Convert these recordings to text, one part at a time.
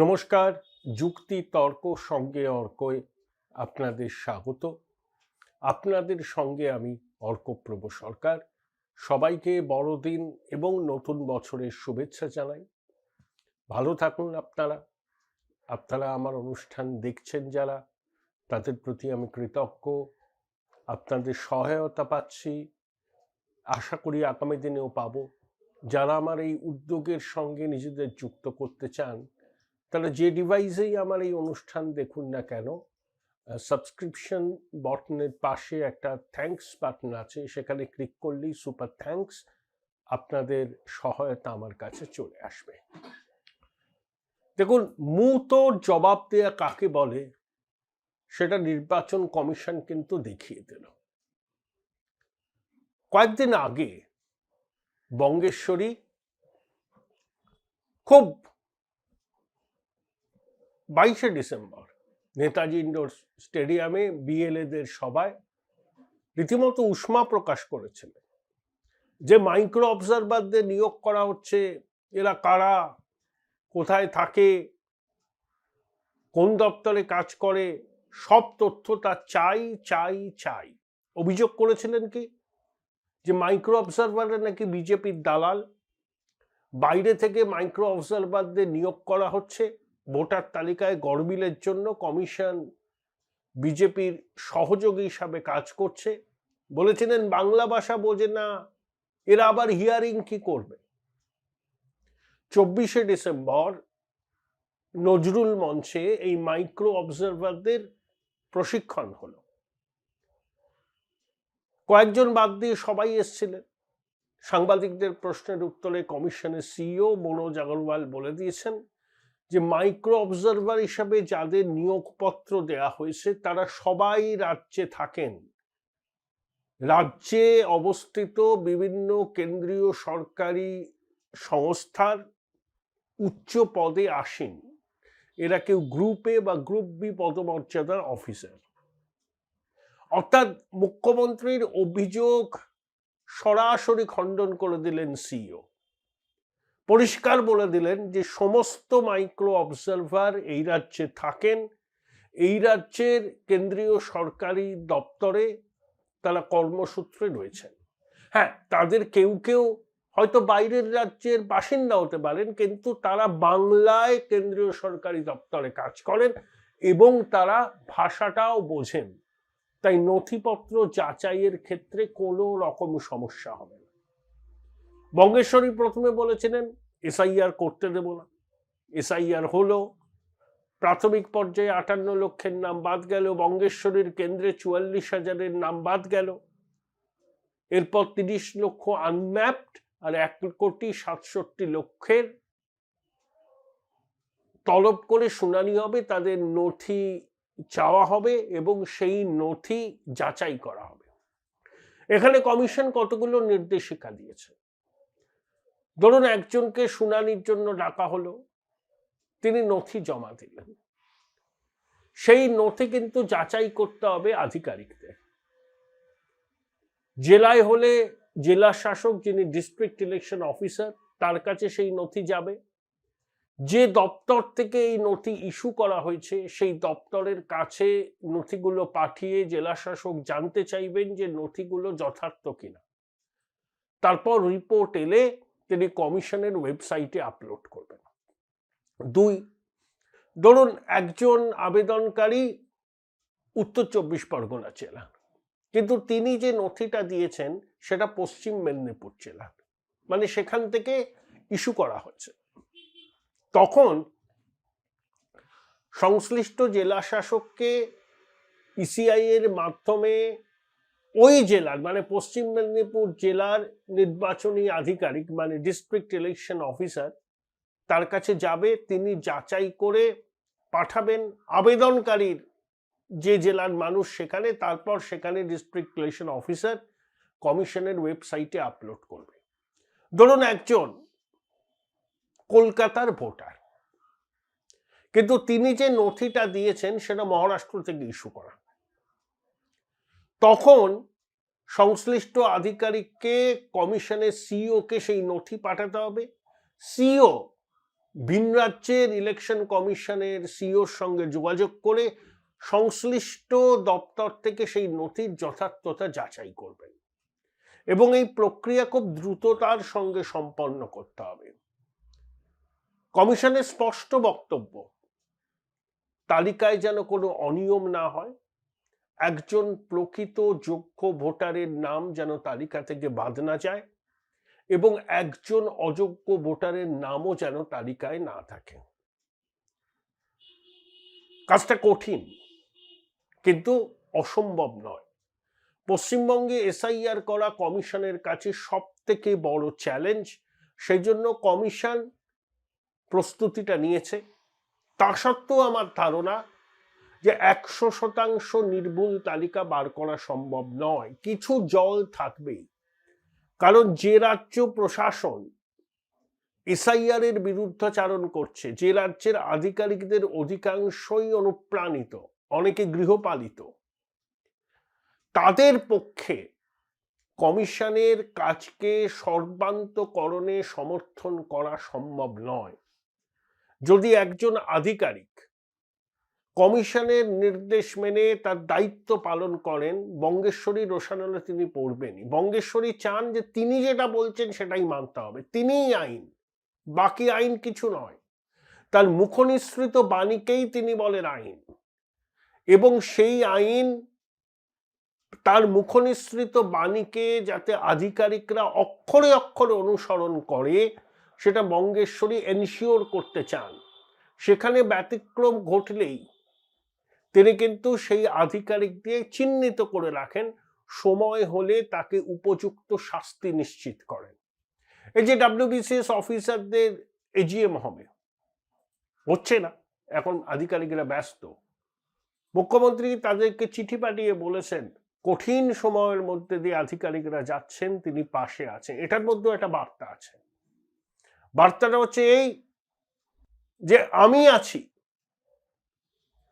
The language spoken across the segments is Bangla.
নমস্কার। যুক্তি তর্ক সঙ্গে অর্কয় আপনাদের স্বাগত। আপনাদের সঙ্গে আমি অর্কপ্রভ সরকার। সবাইকে বড়দিন এবং নতুন বছরের শুভেচ্ছা জানাই। ভালো থাকুন আপনারা। আপনারা আমার অনুষ্ঠান দেখছেন যারা, তাদের প্রতি আমি কৃতজ্ঞ। আপনাদের সহায়তা পাচ্ছি, আশা করি আগামী দিনেও পাবো। যারা আমার এই উদ্যোগের সঙ্গে নিজেদের যুক্ত করতে চান, তাহলে যে ডিভাইসেই আমার এই অনুষ্ঠান দেখুন না কেন, সাবস্ক্রিপশন বাটনের পাশে একটা থ্যাঙ্কস বাটন আছে, সেখানে ক্লিক করলেই সুপার থ্যাঙ্কস, আপনাদের সহায়তা আমার কাছে চলে আসবে। দেখুন, মুতোর জবাব দেয়া কাকে বলে সেটা নির্বাচন কমিশন কিন্তু দেখিয়ে দিল। কয়েকদিন আগে বঙ্গেশ্বরী খুব 22শে ডিসেম্বর নেতাজি ইন্ডোর স্টেডিয়ামে বিএলএদের সভায় রীতিমতো উষ্মা প্রকাশ করেছিলেন যে মাইক্রো অবজারভারদের নিয়োগ করা হচ্ছে, এরা কারা, কোথায় থাকে, কোন দপ্তরে কাজ করে, সব তথ্য তার চাই চাই চাই। অভিযোগ করেছিলেন কি যে মাইক্রো অবজারভাররা নাকি বিজেপির দালাল, বাইরে থেকে মাইক্রো অবজারভারদের নিয়োগ করা হচ্ছে ভোটার তালিকায় গড়মিলের জন্য, কমিশন বিজেপির সহযোগী হিসাবে কাজ করছে। বলেছিলেন বাংলা ভাষা বোঝে না, এরা আবার হিয়ারিং কি করবে। 24শে ডিসেম্বর নজরুল মঞ্চে এই মাইক্রো অবজারভারদের প্রশিক্ষণ হলো। কয়েকজন বাদ দিয়ে সবাই এসেছিলেন। সাংবাদিকদের প্রশ্নের উত্তরে কমিশনের সিইও মনোজ আগরওয়াল বলে দিয়েছেন যে মাইক্রো অবজারভার হিসাবে যাদের নিয়োগপত্র দেয়া হয়েছে তারা সবাই রাজ্যে থাকেন, রাজ্যে অবস্থিত বিভিন্ন কেন্দ্রীয় সরকারি সংস্থার উচ্চ পদে আসীন। এরা কেউ গ্রুপ এ বা গ্রুপ বি পদমর্যাদার অফিসার। অর্থাৎ মুখ্যমন্ত্রীর অভিযোগ সরাসরি খণ্ডন করে দিলেন সিইও। পরিষ্কার বলে দিলেন যে সমস্ত মাইক্রো অবজারভার এই রাজ্যে থাকেন, এই রাজ্যের কেন্দ্রীয় সরকারি দপ্তরে তারা কর্মসূত্রে রয়েছেন। হ্যাঁ, তাদের কেউ কেউ হয়তো বাইরের রাজ্যের বাসিন্দা হতে পারেন, কিন্তু তারা বাংলায় কেন্দ্রীয় সরকারি দপ্তরে কাজ করেন এবং তারা ভাষাটাও বোঝেন। তাই নথিপত্র যাচাইয়ের ক্ষেত্রে কোনো রকম সমস্যা হবে না। বঙ্গেশ্বরী প্রথমে বলেছিলেন এসআইআর করতে দেব না। এসআইআর হলো, প্রাথমিক পর্যায়ে 58 লক্ষের নাম বাদ গেল, বঙ্গেশ্বরীর কেন্দ্রে 44,000-এর নাম বাদ গেল। এরপর 30 লক্ষ আনম্যাপড আর 1,67,00,000 তলব করে শুনানি হবে, তাদের নথি চাওয়া হবে এবং সেই নথি যাচাই করা হবে। এখানে কমিশন কতগুলো নির্দেশিকা দিয়েছে। ধরুন একজনকে শুনানির জন্য ডাকা হলো, তিনি নথি জমা দিলেন, সেই নথি কিন্তু যাচাই করতে হবে আধিকারিকদের। জেলায় হলে জেলা শাসক, যিনি ডিস্ট্রিক্ট ইলেকশন অফিসার, তার কাছে সেই নথি যাবে। যে দপ্তর থেকে এই নথি ইস্যু করা হয়েছে সেই দপ্তরের কাছে নথিগুলো পাঠিয়ে জেলা শাসক জানতে চাইবেন যে নথিগুলো যথার্থ কিনা। তারপর রিপোর্ট এলে তিনি কমিশনের ওয়েবসাইটে আপলোড করবেন। 2, ধরুন একজন আবেদনকারী উত্তর 24 পরগনা জেলা, কিন্তু তিনি যে নথিটা দিয়েছেন সেটা পশ্চিম মেদিনীপুর জেলা, মানে সেখান থেকে ইস্যু করা হচ্ছে। তখন সংশ্লিষ্ট জেলা শাসককে ইসিআই এর মাধ্যমে ওই জেলার, মানে পশ্চিম মেদিনীপুর জেলার নির্বাচনী আধিকারিক, মানে ডিস্ট্রিক্ট ইলেকশন অফিসার, তার কাছে যাবে। তিনি যাচাই করে পাঠাবেন আবেদনকারীর যে জেলার মানুষ সেখানে, তারপর সেখানে ডিস্ট্রিক্ট ইলেকশন অফিসার কমিশনের ওয়েবসাইটে আপলোড করবে। ধরুন একজন কলকাতার ভোটার, কিন্তু তিনি যে নথিটা দিয়েছেন সেটা মহারাষ্ট্র থেকে ইস্যু করা। তখন সংশ্লিষ্ট আধিকারিককে, কমিশনের সিইও কে সেই নথি পাঠাতে হবে। সিইও ভিন রাজ্যের ইলেকশন কমিশনের সিইওর সঙ্গে যোগাযোগ করে সংশ্লিষ্ট দপ্তর থেকে সেই নথির যথার্থতা যাচাই করবেন এবং এই প্রক্রিয়া খুব দ্রুততার সঙ্গে সম্পন্ন করতে হবে। কমিশনের স্পষ্ট বক্তব্য, তালিকায় যেন কোনো অনিয়ম না হয়, একজন প্রকৃত যোগ্য ভোটারের নাম যেন তালিকা থেকে বাদ না যায় এবং একজন অযোগ্য ভোটারের নামও যেন তালিকায় না থাকে। কাজটা কঠিন কিন্তু অসম্ভব নয়। পশ্চিমবঙ্গে এসআইআর করা কমিশনের কাছে সবথেকে বড় চ্যালেঞ্জ। সেই জন্য কমিশন প্রস্তুতিটা নিয়েছে। তা সত্ত্বেও আমার ধারণা যে 100% নির্ভুল তালিকা বার করা সম্ভব নয়, কিছু জল থাকবেই। কারণ যে রাজ্য প্রশাসন এসআইআর এর বিরুদ্ধাচারণ করছে, যে রাজ্যের আধিকারিকদের অধিকাংশই অনুপ্রাণিত, অনেকে গৃহপালিত, তাদের পক্ষে কমিশনের কাজকে সর্বান্তকরণে সমর্থন করা সম্ভব নয়। যদি একজন আধিকারিক কমিশনের নির্দেশ মেনে তার দায়িত্ব পালন করেন, বঙ্গেশ্বরী রোশানলে তিনি পড়বেনই। বঙ্গেশ্বরী চান যে তিনি যেটা বলছেন সেটাই মানতে হবে, তিনিই আইন, বাকি আইন কিছু নয়। তার মুখনিসৃত বাণীকেই তিনি বলেন আইন, এবং সেই আইন, তার মুখনিসৃত বাণীকে যাতে আধিকারিকরা অক্ষরে অক্ষরে অনুসরণ করে সেটা বঙ্গেশ্বরী এনশিওর করতে চান। সেখানে ব্যতিক্রম ঘটলেই তিনি কিন্তু সেই আধিকারিক দিয়ে চিহ্নিত করে রাখেন, সময় হলে তাকে উপযুক্ত শাস্তি নিশ্চিত করেন। এই যে ডব্লিউবিসিএস অফিসারদের এজিএম হবে, হচ্ছে না, এখন আধিকারিকরা ব্যস্ত। মুখ্যমন্ত্রী তাদেরকে চিঠি পাঠিয়ে বলেছেন কঠিন সময়ের মধ্যে দিয়ে আধিকারিকরা যাচ্ছেন, তিনি পাশে আছেন। এটার মধ্যেও একটা বার্তা আছে। বার্তাটা হচ্ছে এই যে আমি আছি,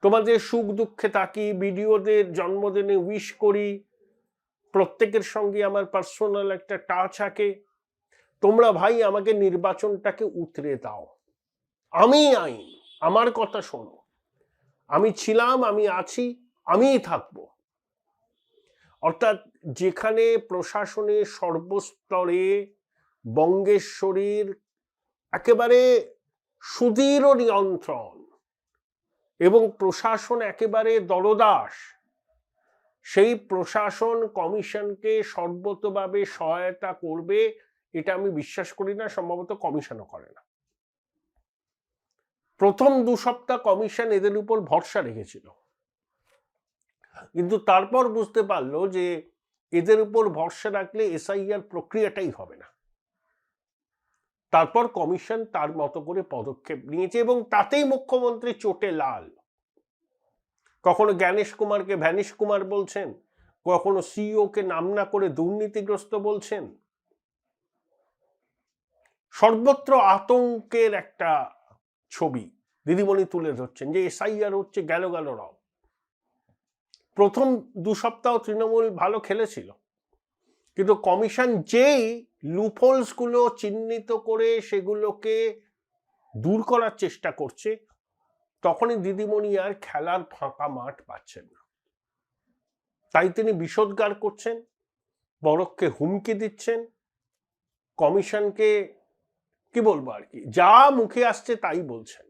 তোমাদের সুখ দুঃখে থাকি, ভিডিওদের জন্মদিনে উইশ করি, প্রত্যেকের সঙ্গে আমার পার্সোনাল একটা টাচ থাকে। তোমরা ভাই আমাকে নির্বাচনটাকে উতরে দাও, আমি আইন, আমার কথা শোনো, আমি ছিলাম, আমি আছি, আমিই থাকবো। অর্থাৎ যেখানে প্রশাসনের সর্বস্তরে বঙ্গেশ্বরীর একেবারে সুদৃঢ় নিয়ন্ত্রণ এবং প্রশাসন একেবারে দলদাস, সেই প্রশাসন কমিশনকে সর্বতভাবে সহায়তা করবে এটা আমি বিশ্বাস করি না, সম্ভবত কমিশনও করে না। প্রথম 2 সপ্তাহ কমিশন এদের উপর ভরসা রেখেছিল, কিন্তু তারপর বুঝতে পারলো যে এদের উপর ভরসা রাখলে এসআইআর প্রক্রিয়াটাই হবে না। তারপর কমিশন তার মতো করে পদক্ষেপ নিয়েছে এবং তাতেই মুখ্যমন্ত্রী চোটে লাল। কখনো জ্ঞানেশ কুমারকে ভ্যানিশ কুমার বলছেন, কখনো সিইও কে নাম না করে দুর্নীতিগ্রস্ত বলছেন। সর্বত্র আতঙ্কের একটা ছবি দিদিমণি তুলে ধরছেন যে এসআইআর হচ্ছে, গেল রাও। প্রথম 2 সপ্তাহ তৃণমূল ভালো খেলেছিল, কিন্তু কমিশন যেই লুপহোলস গুলো চিহ্নিত করে সেগুলোকে দূর করার চেষ্টা করছে, তখনই দিদিমণি আর খেলার ফাঁকা মাঠ পাচ্ছেন না। তাই তিনি বিষোদ্গার করছেন, বরককে হুমকি দিচ্ছেন, কমিশনকে কি বলবো আর কি, যা মুখে আসছে তাই বলছেন।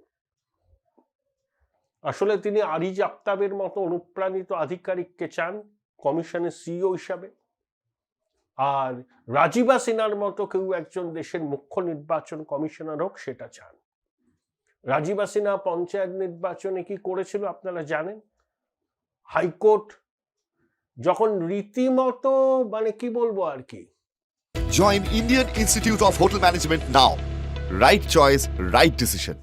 আসলে তিনি আরিজ আফতাবের মতো অনুপ্রাণিত আধিকারিককে চান কমিশনের সিইও হিসাবে, আর রাজীবা সিনহার মতো কেউ একজন দেশের মুখ্য নির্বাচন কমিশনার হোক সেটা চান। রাজীবা সিনহা পঞ্চায়েত নির্বাচনে কি করেছিল আপনারা জানেন? হাইকোর্ট যখন রীতিমতো মানে কি বলবো আর কি, Join Indian Institute of Hotel Management now. Right choice, right decision.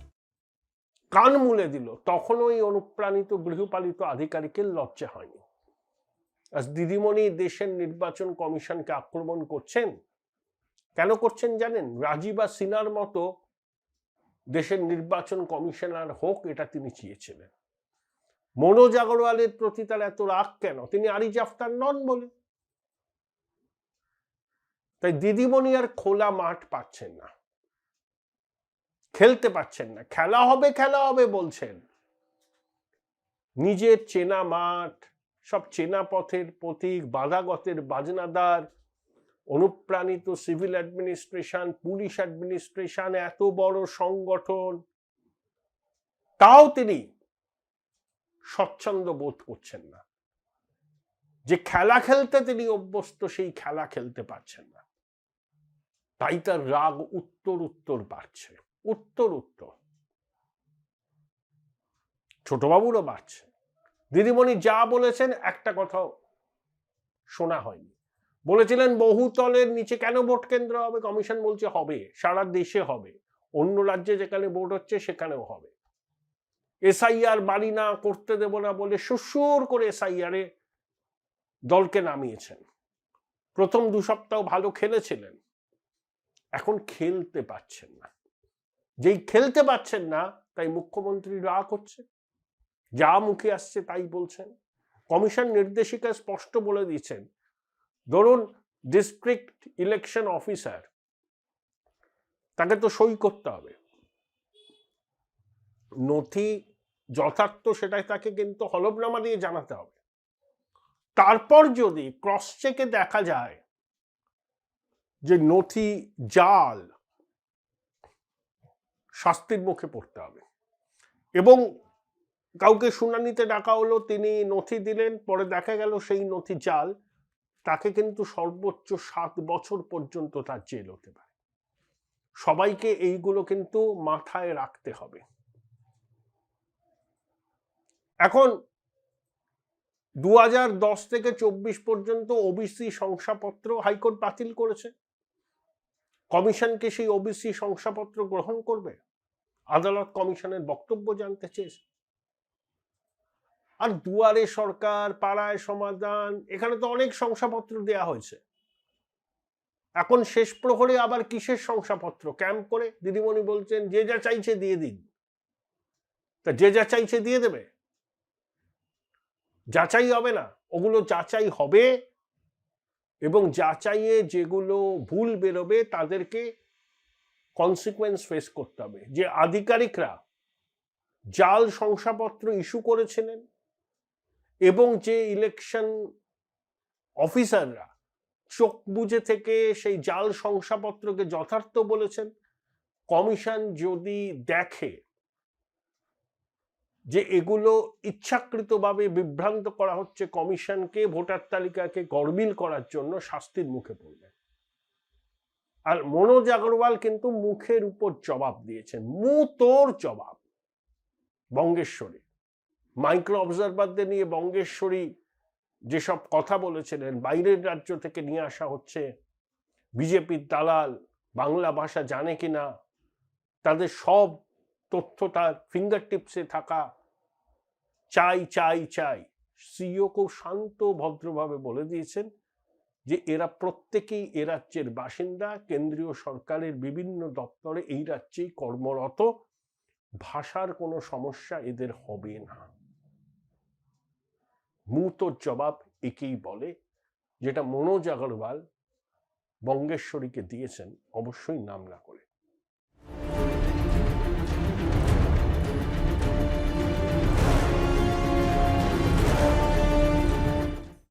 কান মুলে দিল, তখন ওই অনুপ্রাণিত গৃহপালিত আধিকারিকের লজ্জা হয়নি। আজ দিদিমণি দেশের নির্বাচন কমিশনকে আক্রমণ করছেন, কেন করছেন জানেন? রাজীবা সিনহার মতো দেশের নির্বাচন কমিশনার হোক এটা তিনি চেয়েছিলেন। মনোজ আগরওয়ালের প্রতি তার এত রাগ কেন? তিনি আরিজ আফতার নন বলে। তাই দিদিমণি আর খোলা মাঠ পাচ্ছেন না, খেলতে পারছেন না। খেলা হবে বলছেন, নিজের চেনা মাঠ, সব চেনা পথের প্রতীক, বাধাগতের বাজনাদার, অনুপ্রাণিত সিভিল অ্যাডমিনিস্ট্রেশন, পুলিশ অ্যাডমিনিস্ট্রেশন, এত বড় সংগঠন, তাও তিনি স্বচ্ছন্দ বোধ করছেন না। যে খেলা খেলতে তিনি অভ্যস্ত, সেই খেলা খেলতে পারছেন না। তাই তার রাগ উত্তর বাড়ছে, উত্তর। ছোটবাবুরও বাড়ছে। দিদিমণি যা বলেছেন একটা কথাও শোনা হয়নি। বলেছিলেন বহুতলের নিচে কেন ভোট কেন্দ্র হবে, কমিশন বলছে হবে, সারা দেশে হবে, অন্য রাজ্যে যেখানে ভোট হচ্ছে সেখানেও হবে। এসআইআর বাড়ি না করতে দেব না বলে সুসুর করে এসআইআর এ দলকে নামিয়েছেন। প্রথম 2 সপ্তাহ ভালো খেলেছিলেন, এখন খেলতে পাচ্ছেন না। যেই খেলতে পাচ্ছেন না, তাই মুখ্যমন্ত্রী রাগ হচ্ছে, যা মুখে আসছে তাই বলছেন। কমিশন নির্দেশিকা স্পষ্ট বলে দিয়েছেন, ধরুন ডিস্ট্রিক্ট ইলেকশন অফিসার, তাকে তো সই করতে হবে, নথি যথার্থ সেটাই তাকে কিন্তু হলফনামা দিয়ে জানাতে হবে। তারপর যদি ক্রস চেকে দেখা যায় যে নথি জাল, শাস্তির মুখে পড়তে হবে। এবং কাউকে শুনানিতে ডাকা হলো, তিনি নথি দিলেন, পরে দেখা গেল সেই নথি জাল, তাকে কিন্তু সর্বোচ্চ 7 বছর পর্যন্ত তার জেল হতে পারে। সবাইকে এইগুলো কিন্তু মাথায় রাখতে হবে। এখন 2010 থেকে 24 পর্যন্ত ওবিসি শংসাপত্র হাইকোর্ট বাতিল করেছে। কমিশনকে সেই ওবিসি শংসাপত্র গ্রহণ করবে? আদালত কমিশনের বক্তব্য জানতে চেয়েছে। আর দুয়ারে সরকার, পাড়ায় সমাধান, এখানে তো অনেক শংসাপত্র দেয়া হয়েছে। এখন শেষ প্রহরে আবার কিসের শংসাপত্র? ক্যাম্প করে দিদিমণি বলছেন যে যা চাইছে দিয়ে দিন। তা যে যা চাইছে দিয়ে দেবে? যাচাই হবে না? ওগুলো যাচাই হবে, এবং যাচাইয়ে যেগুলো ভুল বেরোবে তাদেরকে কনসিকুয়েন্স ফেস করতে হবে। যে আধিকারিকরা জাল শংসাপত্র ইস্যু করেছিলেন এবং যে ইলেকশন অফিসাররা চোখ বুজে থেকে সেই জাল শংসাপত্রকে যথার্থ বলেছেন, কমিশন যদি দেখে যে এগুলো ইচ্ছাকৃতভাবে বিভ্রান্ত করা হচ্ছে কমিশনকে, ভোটার তালিকাকে গরমিল করার জন্য, শাস্তির মুখে পড়বে। আর মনোজ আগরওয়াল কিন্তু মুখের উপর জবাব দিয়েছেন, মুতোর জবাব। বঙ্গেশ্বরী মাইক্রো অবজারভারদের নিয়ে বঙ্গেশ্বরী যেসব কথা বলেছিলেন, বাইরের রাজ্য থেকে নিয়ে আসা হচ্ছে, বিজেপির দালাল, বাংলা ভাষা জানে কিনা, তাদের সব তথ্য তার ফিঙ্গার টিপসে থাকা, চাই চাই চাই। সিইও খুব শান্ত ভদ্রভাবে বলে দিয়েছেন যে এরা প্রত্যেকেই এ রাজ্যের বাসিন্দা, কেন্দ্রীয় সরকারের বিভিন্ন দপ্তরে এই রাজ্যেই কর্মরত, ভাষার কোনো সমস্যা এদের হবে না। মুতোর জবাব একেই বলে, যেটা মনোজ আগরওয়াল বঙ্গেশ্বরীকে দিয়েছেন, অবশ্যই নাম না করে।